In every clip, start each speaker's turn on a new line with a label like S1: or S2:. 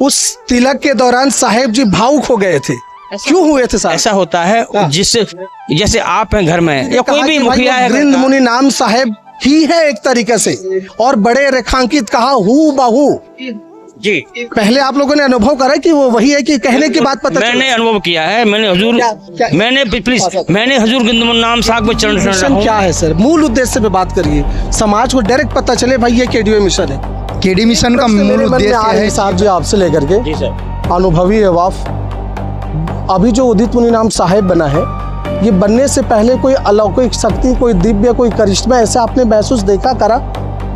S1: उस तिलक के दौरान साहेब जी भावुक हो गए थे, क्यों हुए थे साहब?
S2: ऐसा होता है जिससे, जैसे आप हैं घर में या कोई भी मुखिया है,
S1: गृंद मुनि नाम साहेब ही है एक तरीके से, और बड़े रेखांकित कहा हूँ बाहू
S2: जी।
S1: पहले आप लोगों ने अनुभव करा कि वो वही है कि कहने की बात पता?
S2: मैंने अनुभव किया है, मैंने हजूर मैंने हजूर गृंद नाम साहब के चरण
S1: मिशन क्या है सर? मूल उद्देश्य पे बात करिए, समाज को डायरेक्ट पता चले भाई ये केडीओ मिशन है।
S3: केडी मिशन का मूल उद्देश्य है
S1: साहब जी आपसे लेकर के
S2: जी सर,
S1: अनुभवी है वाफ। अभी जो उदित मुनि नाम साहेब बना है, ये बनने से पहले कोई अलौकिक शक्ति, कोई दिव्य, कोई करिश्मा ऐसा आपने महसूस देखा करा?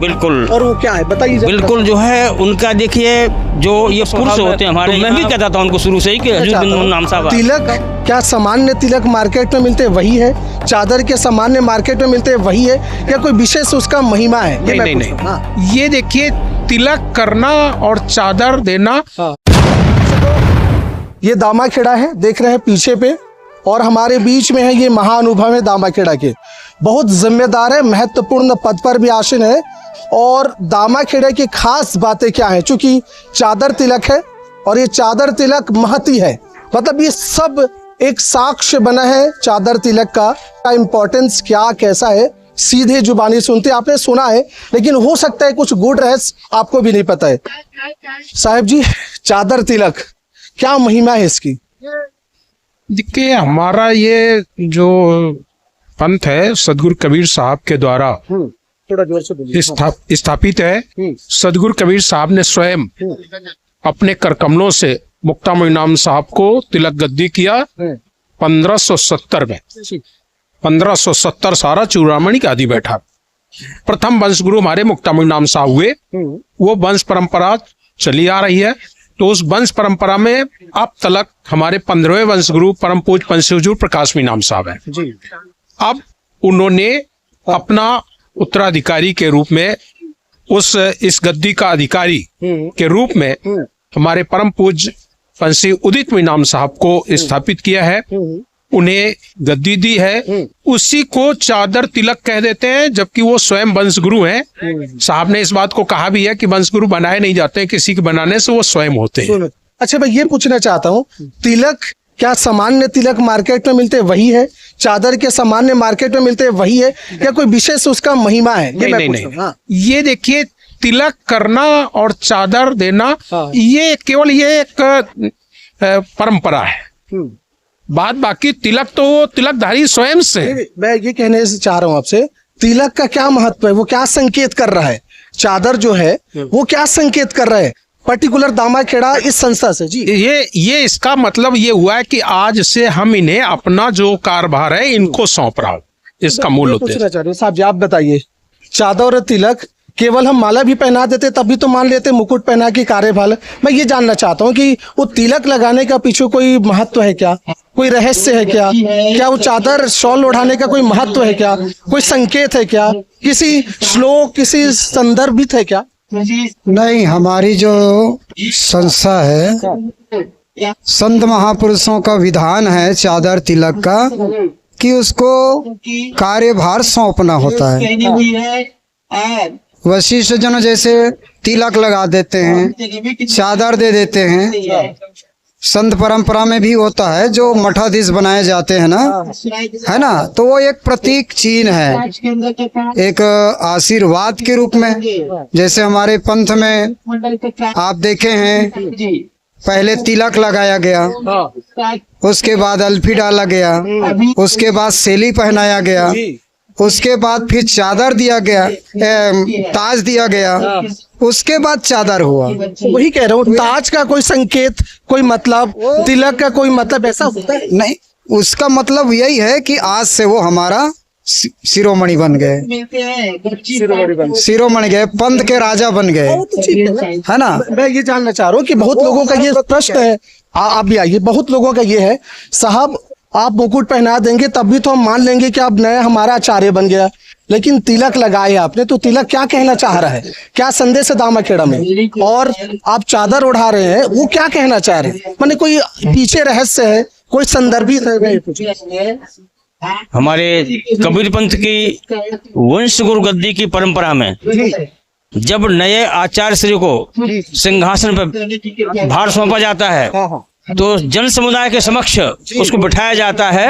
S2: बिल्कुल।
S1: और वो क्या है बताइए?
S2: बिल्कुल जो है उनका, देखिए जो ये पुरुष होते हैं हमारे, मैं भी कहता था उनको शुरू से ही कि हजूर गृंद नाम साहब।
S1: तिलक क्या सामान्य तिलक मार्केट में मिलते वही है? चादर के सामान्य मार्केट में मिलते वही है, या कोई विशेष उसका महिमा है?
S4: नहीं। ये देखिए, तिलक करना और चादर देना,
S1: ये दामाखेड़ा है, देख रहे हैं पीछे पे, और हमारे बीच में है ये महाअनुभव है दामाखेड़ा के, बहुत जिम्मेदार है, महत्वपूर्ण पद पर भी आसीन है। और दामाखेड़ा की खास बातें क्या है? चूंकि चादर तिलक है और ये चादर तिलक महती है, मतलब ये सब एक साक्ष्य बना है चादर तिलक का इम्पोर्टेंस क्या कैसा है, सीधे जुबानी सुनते आपने सुना है, लेकिन हो सकता है कुछ गूढ़ रहस्य आपको भी नहीं पता है। साहब जी, चादर तिलक क्या महिमा है इसकी?
S4: देखिए, हमारा ये जो पंथ है सदगुरु कबीर साहब के द्वारा
S1: थोड़ा जोर से बोलिए।
S4: स्थापित है। सदगुरु कबीर साहब ने स्वयं अपने करकमलों से मुक्तामणि नाम साहब को तिलक गद्दी किया 1570 में। 1570 सारा चूड़ामणि का आदि बैठा। प्रथम वंश गुरु हमारे मुक्तामणि नाम साहब हुए। वो वंश परंपरा चली आ रही है, तो उस वंश परंपरा में अब तलक हमारे 15वें वंश गुरु परम पूज्य पंच हजूर प्रकाशमी नाम साहब हैं। अब उन्होंने अपना उत्तराधिकारी के रूप में इस गद्दी का अधिकारी के रूप में हमारे परम पूज्य पंछी उदित मुनि नाम साहब को स्थापित किया है, उन्हें गद्दी दी है। उसी को चादर तिलक कह देते हैं, जबकि वो स्वयं वंश गुरु हैं। साहब ने इस बात को कहा भी है कि वंश गुरु बनाए नहीं जाते, किसी के बनाने से वो स्वयं होते हैं।
S1: अच्छा, मैं ये पूछना चाहता हूँ, तिलक क्या सामान्य तिलक मार्केट में मिलते वही है? चादर के सामान्य मार्केट में मिलते वही है, या कोई विशेष उसका महिमा है?
S4: नहीं। ये देखिए, तिलक करना और चादर देना, ये केवल ये एक परंपरा है। बात बाकी तिलक तो तिलकधारी स्वयं से।
S1: मैं ये कहने से चाह रहा हूँ आपसे, तिलक का क्या महत्व है? वो क्या संकेत कर रहा है? चादर जो है वो क्या संकेत कर रहा है पर्टिकुलर दामाखेड़ा इस संस्था से? जी,
S4: ये इसका मतलब ये हुआ है कि आज से हम इन्हें अपना जो कार्यभार है इनको सौंप रहा हूं, इसका मूल उद्देश्य।
S1: साहब जी, आप बताइए, चादर और तिलक केवल हम माला भी पहना देते तभी तो मान लेते, मुकुट पहना के कार्यभार। मैं ये जानना चाहता हूँ कि वो तिलक लगाने का पीछे कोई महत्व है क्या? कोई रहस्य है क्या? क्या वो चादर शॉल ओढ़ाने का कोई महत्व है क्या? कोई संकेत है क्या? किसी श्लोक, किसी संदर्भित है क्या?
S3: नहीं, हमारी जो संस्था है, संत महापुरुषों का विधान है चादर तिलक का कि उसको कार्यभार सौंपना होता है। वशिष्ठ जन जैसे तिलक लगा देते हैं, चादर दे देते हैं। संत परंपरा में भी होता है, जो मठाधीश बनाए जाते हैं ना, है ना, तो वो एक प्रतीक चिन्ह है, एक आशीर्वाद के रूप में। जैसे हमारे पंथ में आप देखे हैं, पहले तिलक लगाया गया, उसके बाद अल्फी डाला गया, उसके बाद सेली पहनाया गया, उसके बाद फिर चादर दिया गया, ताज दिया गया, उसके बाद चादर हुआ।
S1: वही कह रहा हूँ, ताज का कोई संकेत, कोई मतलब, तिलक का कोई मतलब ऐसा होता है?
S3: नहीं, उसका मतलब यही है कि आज से वो हमारा शिरोमणि बन गए, शिरोमणि गए, पंथ के राजा बन गए, है ना।
S1: मैं ये जानना चाह रहा हूँ कि बहुत लोगों का ये प्रश्न है, आप भी आइए, बहुत लोगों का ये है, साहब आप मुकुट पहना देंगे तब भी तो हम मान लेंगे कि आप नया हमारा आचार्य बन गया, लेकिन तिलक लगाए आपने, तो तिलक क्या कहना चाह रहा है? क्या संदेश है दामाखेड़ा में? और आप चादर उड़ा रहे हैं, वो क्या कहना चाह रहे हैं? माने कोई पीछे रहस्य है, कोई संदर्भित है?
S2: हमारे कबीर पंथ की वंश गुरु गद्दी की परंपरा में जब नए आचार्य श्री को सिंहासन पर भार सौंपा जाता है
S1: हाँ हाँ
S2: तो जन समुदाय के समक्ष उसको बिठाया जाता है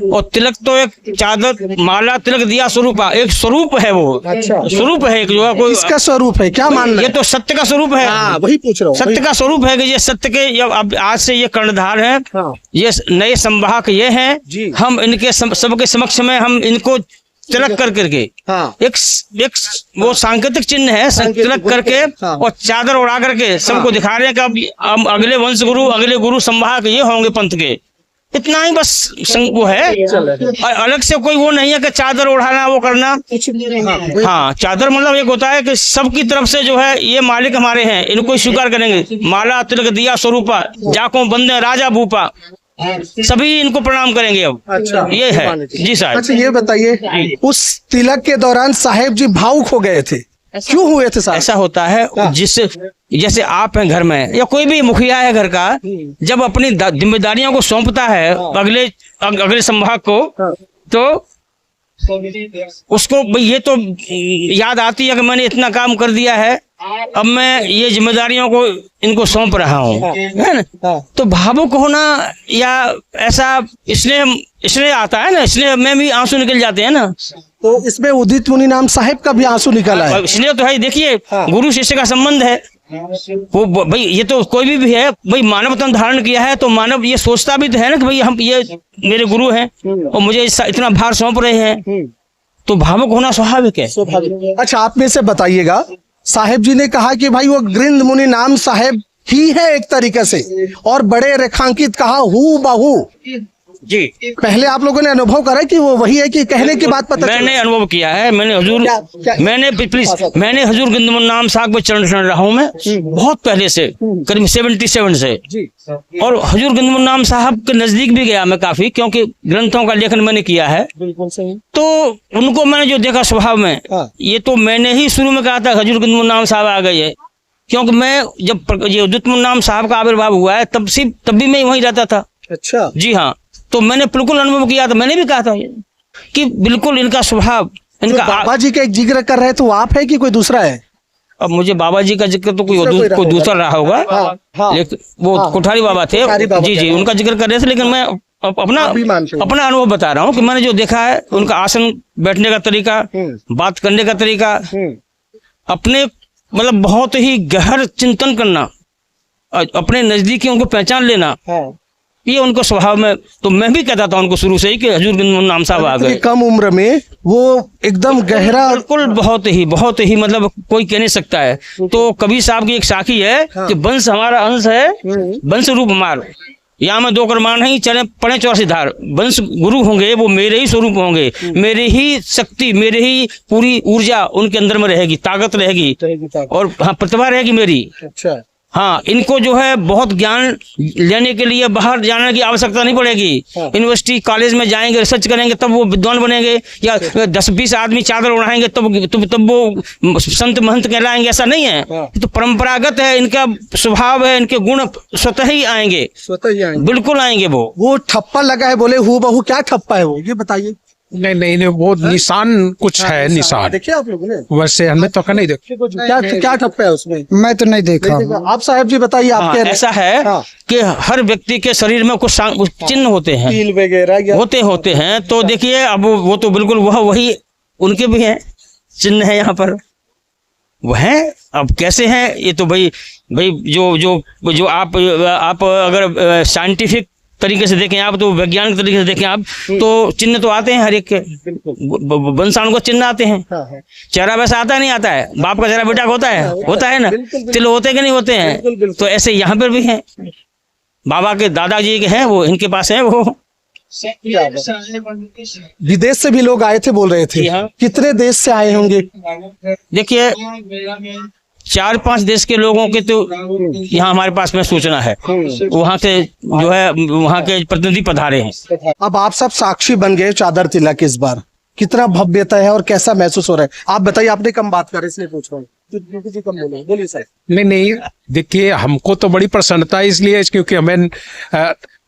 S2: और तिलक तो एक चादर माला तिलक दिया स्वरूप एक स्वरूप है वो स्वरूप है एक जो है कोई
S1: इसका स्वरूप है क्या मानना
S2: ये तो सत्य का स्वरूप है
S1: हाँ वही पूछ रहा हूँ
S2: सत्य का स्वरूप है कि ये सत्य के अब आज से ये कर्णधार है
S1: हाँ।
S2: ये नए संवाहक ये हैं
S1: जी।
S2: हम इनके सबके समक्ष में हम इनको तिलक कर करके
S1: हाँ
S2: एक वो सांकेतिक चिन्ह है तिलक करके
S1: हाँ।
S2: और चादर उड़ा करके सबको दिखा रहे हैं कि अब अगले वंश गुरु अगले गुरु संवाहक ये होंगे पंथ के इतना ही बस वो है और अलग से कोई वो नहीं है कि चादर उड़ाना वो करना हाँ चादर मतलब एक होता है कि सबकी तरफ से जो है ये मालिक हमारे हैं इनको स्वीकार करेंगे माला तिलक दिया स्वरूपा जाको बंदे राजा भूपा सभी इनको प्रणाम करेंगे अब
S1: अच्छा
S2: ये है जी साहब
S1: अच्छा ये बताइए उस तिलक के दौरान साहेब जी भावुक हो गए थे क्यों हुए थे साहब
S2: ऐसा होता है जिससे जैसे आप हैं घर में या कोई भी मुखिया है घर का जब अपनी जिम्मेदारियों को सौंपता है अगले संभाग को तो उसको भाई ये तो याद आती है कि मैंने इतना काम कर दिया है अब मैं ये जिम्मेदारियों को इनको सौंप रहा हूँ है ना तो भावुक होना या ऐसा इसलिए आता है ना इसलिए में भी आंसू निकल जाते हैं ना
S1: तो इसमें उदित मुनि नाम साहेब का भी आंसू निकला है
S2: इसलिए तो है देखिए गुरु शिष्य का संबंध है वो भाई ये तो कोई भी है भाई मानव तन धारण किया है तो मानव ये सोचता भी तो है ना कि भाई हम ये मेरे गुरु हैं और मुझे इतना भार सौंप रहे हैं तो भावुक होना स्वाभाविक है
S1: अच्छा आप में से बताइएगा साहेब जी ने कहा कि भाई वो गृंद मुनि नाम साहेब ही है एक तरीके से और बड़े रेखांकित कहा हूँ बहू
S2: जी
S1: पहले आप लोगों ने अनुभव करा कि वो वही है कि कहने की बात पता
S2: मैंने अनुभव किया है मैंने हजूर गंदमुन नाम साहब पे चरण रहा हूँ मैं बहुत पहले से करीब 77 से और हजूर गंदमुन नाम साहब के नजदीक भी गया मैं काफी क्योंकि ग्रंथों का लेखन मैंने किया है
S1: बिल्कुल सही
S2: तो उनको मैंने जो देखा स्वभाव में ये तो मैंने ही शुरू में कहा था हजूर गंदमुन नाम साहब आ गए है क्योंकि मैं जब ये उदित मुन नाम साहब का आविर्भाव हुआ है तब भी मैं वहीं रहता था
S1: अच्छा
S2: जी हाँ तो मैंने बिल्कुल अनुभव किया था मैंने भी कहा था कि बिल्कुल इनका स्वभाव इनका
S1: बाबा जी का एक जिक्र कर रहे तो आप है कि कोई दूसरा है
S2: अब मुझे बाबा जी का जिक्र तो कोई दूसरा रहा होगा लेकिन वो कोठारी बाबा थे जी उनका जिक्र कर रहे थे लेकिन मैं अपना अनुभव बता रहा हूँ कि मैंने जो देखा है उनका आसन बैठने का तरीका बात करने का तरीका अपने मतलब बहुत ही गहर चिंतन करना अपने नजदीकियों को पहचान लेना ये उनको स्वभाव में तो मैं भी कहता था उनको शुरू से ही कि हजूर गंदमुन नाम साहब आ गए
S1: कम उम्र में वो एकदम गहरा
S2: बिल्कुल बहुत ही मतलब कोई कह नहीं सकता है तो कबीर साहब की एक साखी है कि वंश हमारा अंश है वंश रूप हमार यहाँ में दो कर्मा नहीं चले पड़े चौरासी धार वंश गुरु होंगे वो मेरे ही स्वरूप होंगे मेरे ही शक्ति मेरे ही पूरी ऊर्जा उनके अंदर में रहेगी ताकत रहेगी और हाँ प्रतिभा रहेगी मेरी
S1: अच्छा
S2: हाँ इनको जो है बहुत ज्ञान लेने के लिए बाहर जाने की आवश्यकता नहीं पड़ेगी यूनिवर्सिटी कॉलेज में जाएंगे रिसर्च करेंगे तब वो विद्वान बनेंगे या 10-20 आदमी चादर उड़ाएंगे तब वो संत महंत कहलाएंगे ऐसा नहीं है तो परंपरागत है इनका स्वभाव है इनके गुण स्वतः ही आएंगे बिल्कुल आएंगे वो
S1: ठप्पा लगा है बोले हूँ बहू क्या ठप्पा है वो ये बताइए
S4: नहीं वो निशान कुछ है निशान
S1: देखिए आप लोगों ने
S4: वैसे हमने तो नहीं देखा
S1: क्या ठप्पा है उसमें
S3: मैं तो नहीं देखा
S1: आप साहब जी बताइए आपके
S2: ऐसा है कि हर व्यक्ति के शरीर में कुछ चिन्ह होते हैं
S1: कील वगैरह
S2: होते हैं तो देखिए अब वो तो बिल्कुल वही उनके भी हैं चिन्ह है यहाँ पर वो है अब कैसे हैं ये तो भाई जो आप अगर साइंटिफिक तरीके से देखें आप तो वैज्ञानिक तरीके से देखें आप तो चिन्ह तो आते हैं हर एक के वंशाणु को चिन्ह आते हैं चेहरा वैसा आता है नहीं आता है बाप का चेहरा बेटा का होता है ना तिल होते कि नहीं होते हैं तो ऐसे यहाँ पर भी हैं बाबा के दादाजी के हैं वो इनके पास है वो
S1: विदेश से भी लोग आए थे बोल रहे थे कितने देश से आए होंगे
S2: देखिए 4-5 देश के लोगों के तो यहाँ हमारे पास में सूचना है वहाँ के जो है वहाँ के प्रतिनिधि पधारे हैं
S1: अब आप सब साक्षी बन गए चादर तिलक इस बार कितना भव्यता है और कैसा महसूस हो रहा है आप बताइए आपने कम बात कर इसलिए पूछ रहा हूँ बोलिए सर
S4: नहीं देखिए हमको तो बड़ी प्रसन्नता इसलिए क्योंकि हमें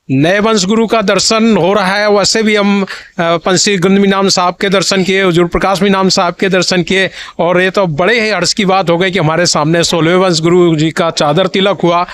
S4: नए वंश गुरु का दर्शन हो रहा है। वैसे भी हम पंछी गंद मीनाम साहब के दर्शन किए, हुजूर प्रकाश मीनाम साहब के दर्शन किए, और ये तो बड़े ही हर्ष की बात हो गई कि हमारे सामने 16वें वंश गुरु जी का चादर तिलक हुआ।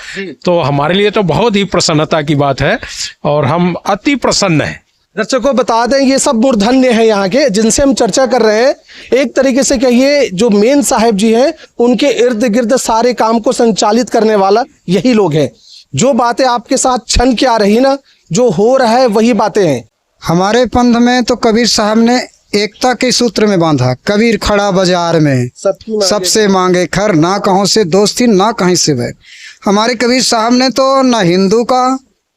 S4: तो हमारे लिए तो बहुत ही प्रसन्नता की बात है और हम अति प्रसन्न हैं।
S1: दर्शकों बता दें ये सब मूर्धन्य है यहाँ के जिनसे हम चर्चा कर रहे हैं। एक तरीके से कहिए जो मेन साहिब जी हैं उनके इर्द गिर्द सारे काम को संचालित करने वाला यही लोग हैं। जो बातें आपके साथ छन के आ रही ना, जो हो रहा है वही बातें हैं।
S3: हमारे पंथ में तो कबीर साहब ने एकता के सूत्र में बांधा। कबीर खड़ा बाजार में सबसे मांगे खर, ना कहों से दोस्ती ना कहीं से बैर। हमारे कबीर साहब ने तो ना हिंदू का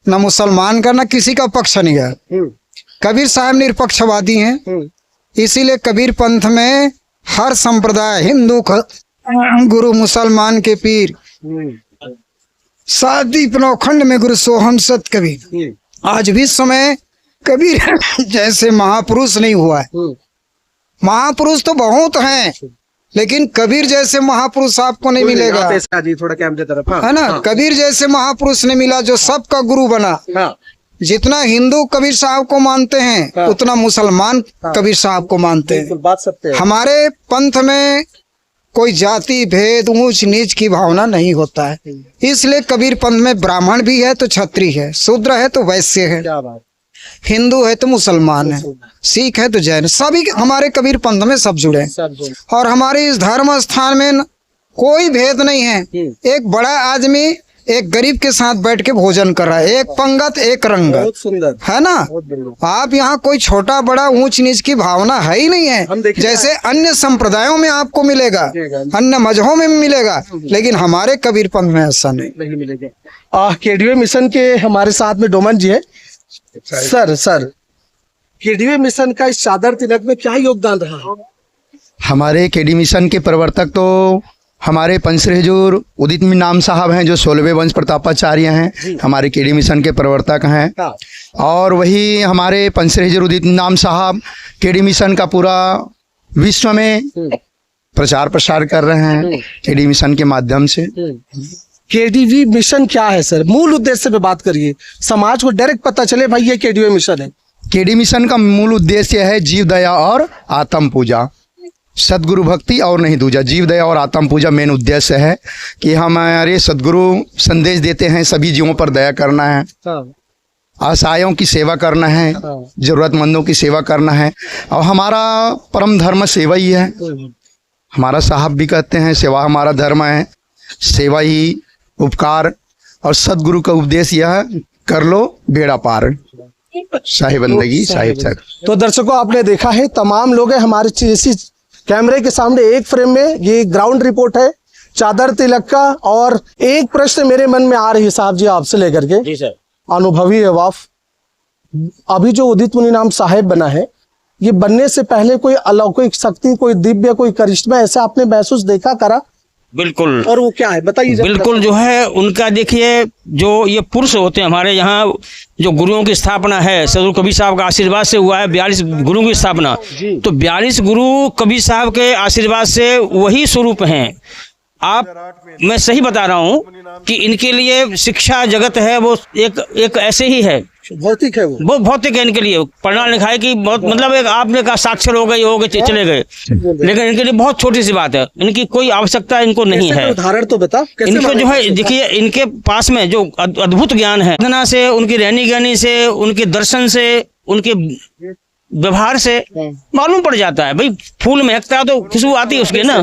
S3: ना मुसलमान का ना किसी का पक्ष नहीं है। कबीर साहब निरपक्षवादी हैं। इसीलिए कबीर पंथ में हर संप्रदाय, हिंदू गुरु, मुसलमान के पीर, सादी नौखंड में गुरु सोहम सत कबीर। आज भी समय कबीर जैसे महापुरुष नहीं हुआ है। महापुरुष तो बहुत हैं, लेकिन कबीर जैसे महापुरुष आपको नहीं मिलेगा।
S1: थोड़ा कैमरे तरफ
S3: है ना। कबीर जैसे महापुरुष नहीं मिला जो सबका गुरु बना। जितना हिंदू कबीर साहब को मानते हैं उतना मुसलमान कबीर साहब को मानते हैं।
S1: बात सत्य है।
S3: हमारे पंथ में कोई जाति भेद ऊंच नीच की भावना नहीं होता है। इसलिए कबीर पंथ में ब्राह्मण भी है तो क्षत्रिय है, शूद्र है तो वैश्य है,
S1: क्या बात।
S3: हिंदू है तो मुसलमान है, सिख है तो जैन, सभी हमारे कबीर पंथ में सब जुड़े हैं। और हमारे इस धर्म स्थान में कोई भेद नहीं है। एक बड़ा आदमी एक गरीब के साथ बैठ के भोजन कर रहा है, एक पंगत एक रंगत।
S1: बहुत सुंदर
S3: है ना। आप यहाँ कोई छोटा बड़ा ऊंच नीच की भावना है ही नहीं है। जैसे अन्य संप्रदायों में आपको मिलेगा, अन्य मजहबों में मिलेगा, लेकिन हमारे कबीर पंथ में ऐसा नहीं
S1: मिलेगा। केडीए मिशन के हमारे साथ में डोमन जी है। सर केडीए मिशन का इस चादर तिलक में क्या योगदान रहा?
S5: हमारे केडी मिशन के प्रवर्तक तो हमारे पंचश्री हुजूर उदित मीनाम साहब हैं, जो 16वें वंश प्रतापाचार्य हैं, हमारे केडी मिशन के प्रवर्तक हैं। और वही हमारे पंचश्री हुजूर उदित मीनाम साहब केडी मिशन का पूरा विश्व में प्रचार प्रसार कर रहे हैं केडी मिशन के माध्यम से।
S1: केडीवी मिशन क्या है सर? मूल उद्देश्य पे बात करिए, समाज को डायरेक्ट पता चले भाई ये केडीवी मिशन है।
S5: केडी मिशन का मूल उद्देश्य है जीव दया और आत्म पूजा, सदगुरु भक्ति और नहीं दूजा। जीव दया और आत्म पूजा मेन उद्देश्य है कि हमारे सदगुरु संदेश देते हैं सभी जीवों पर दया करना है, असहायों की सेवा करना है, जरूरतमंदों की सेवा करना है। और हमारा परम धर्म सेवा ही है। हमारा साहब भी कहते हैं सेवा हमारा धर्म है, सेवा ही उपकार। और सदगुरु का उपदेश यह कर लो बेड़ा पार, शाही बंदगी शाही तक।
S1: तो दर्शकों आपने देखा है तमाम लोग हैं हमारे इसी कैमरे के सामने एक फ्रेम में। ये ग्राउंड रिपोर्ट है चादर तिलक का। और एक प्रश्न मेरे मन में आ रही है साहब जी आपसे लेकर के।
S2: जी सर।
S1: अनुभवी है वाफ। अभी जो उदित मुनि नाम साहेब बना है, ये बनने से पहले कोई अलौकिक शक्ति, कोई दिव्य, कोई करिश्मा ऐसा आपने महसूस देखा करा?
S2: बिल्कुल।
S1: और वो क्या है बताइए।
S2: बिल्कुल जो है उनका देखिए, जो ये पुरुष होते हैं हमारे यहाँ, जो गुरुओं की स्थापना है सदगुरु कबीर साहब का आशीर्वाद से हुआ है 42 गुरुओं की स्थापना। तो 42 गुरु कबीर साहब के आशीर्वाद से वही स्वरूप हैं। मैं सही बता रहा हूँ कि इनके लिए शिक्षा जगत है वो एक ऐसे ही है,
S1: भौतिक है वो
S2: भौतिक है इनके लिए। पढ़ना लिखा है कि बहुत मतलब एक आपने कहा साक्षर हो गए चले गए, लेकिन इनके लिए बहुत छोटी सी बात है। इनकी कोई आवश्यकता इनको नहीं है।
S1: उदाहरण तो बता।
S2: इनको जो है देखिए, इनके पास में जो अद्भुत ज्ञान है, साधना से, उनकी रहनी गहनी से, उनके दर्शन से, उनके व्यवहार से मालूम पड़ जाता है। भाई फूल महकता है तो खुशबू आती है उसके ना,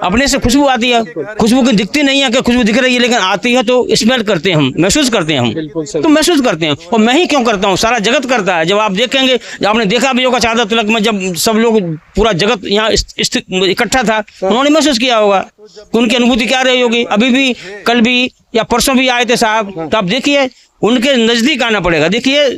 S2: अपने से खुशबू आती है। खुशबू की दिखती नहीं है कि खुशबू दिख रही है, लेकिन आती है तो स्मेल करते हैं हम, महसूस करते हैं हम, तो महसूस करते हैं। और मैं ही क्यों करता हूँ, सारा जगत करता है। जब आप देखेंगे, आपने देखा भी होगा चादर तिलक में, जब सब लोग पूरा जगत यहाँ इकट्ठा था, उन्होंने महसूस किया होगा कि उनकी अनुभूति क्या रही होगी। अभी भी, कल भी या परसों भी आए थे साहब, तो आप देखिए उनके नजदीक आना पड़ेगा। देखिए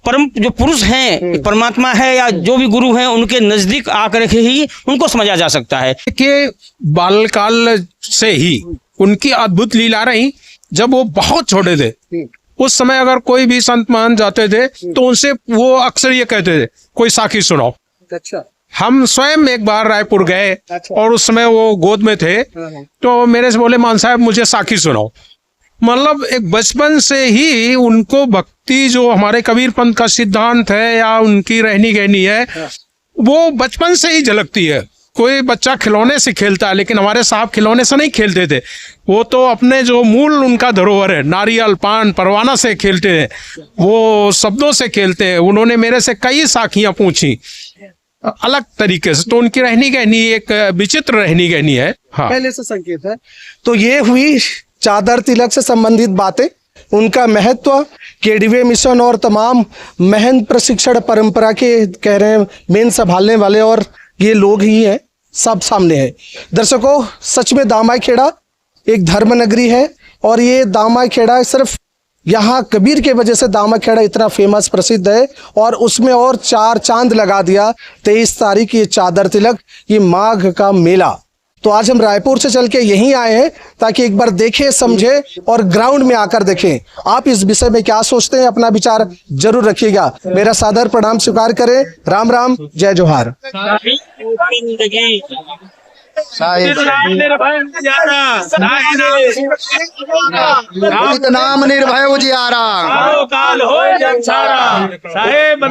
S2: परम जो पुरुष हैं, परमात्मा है या जो भी गुरु हैं, उनके नजदीक आकर ही उनको समझा जा सकता है।
S4: कि बालकाल से ही उनकी अद्भुत लीला रही। जब वो बहुत छोटे थे उस समय अगर कोई भी संत महान जाते थे तो उनसे वो अक्सर ये कहते थे कोई साखी सुनाओ।
S1: अच्छा।
S4: हम स्वयं एक बार रायपुर गए और उस समय वो गोद में थे, तो मेरे से बोले मान साहब मुझे साखी सुनाओ। मतलब एक बचपन से ही उनको भक्ति जो हमारे कबीर पंथ का सिद्धांत है या उनकी रहनी गहनी है वो बचपन से ही झलकती है। कोई बच्चा खिलौने से खेलता है, लेकिन हमारे साहब खिलौने से नहीं खेलते थे, वो तो अपने जो मूल उनका धरोहर है नारियल पान परवाना से खेलते हैं, वो शब्दों से खेलते हैं। उन्होंने मेरे से कई साखियां पूछी अलग तरीके से, तो उनकी रहनी गहनी एक विचित्र रहनी गहनी है। हाँ,
S1: पहले से संकेत है। तो ये हुई चादर तिलक से संबंधित बातें, उनका महत्व, केडीवे मिशन और तमाम महंत प्रशिक्षण परंपरा के कह रहे हैं मेन संभालने वाले और ये लोग ही हैं, सब सामने है। दर्शकों, सच में दामाखेड़ा एक धर्म नगरी है और ये दामाखेड़ा सिर्फ यहाँ कबीर के वजह से दामाखेड़ा इतना फेमस प्रसिद्ध है और उसमें और 4 चांद लगा दिया 23 तारीख ये चादर तिलक, ये माघ का मेला। तो आज हम रायपुर से चल के यहीं आए हैं ताकि एक बार देखें, समझे और ग्राउंड में आकर देखें। आप इस विषय में क्या सोचते हैं, अपना विचार जरूर रखिएगा। मेरा सादर प्रणाम स्वीकार करें। राम राम, जय जोहार।
S5: नाम निर्भय उजियारा
S2: काल हो जग सारा, साहेब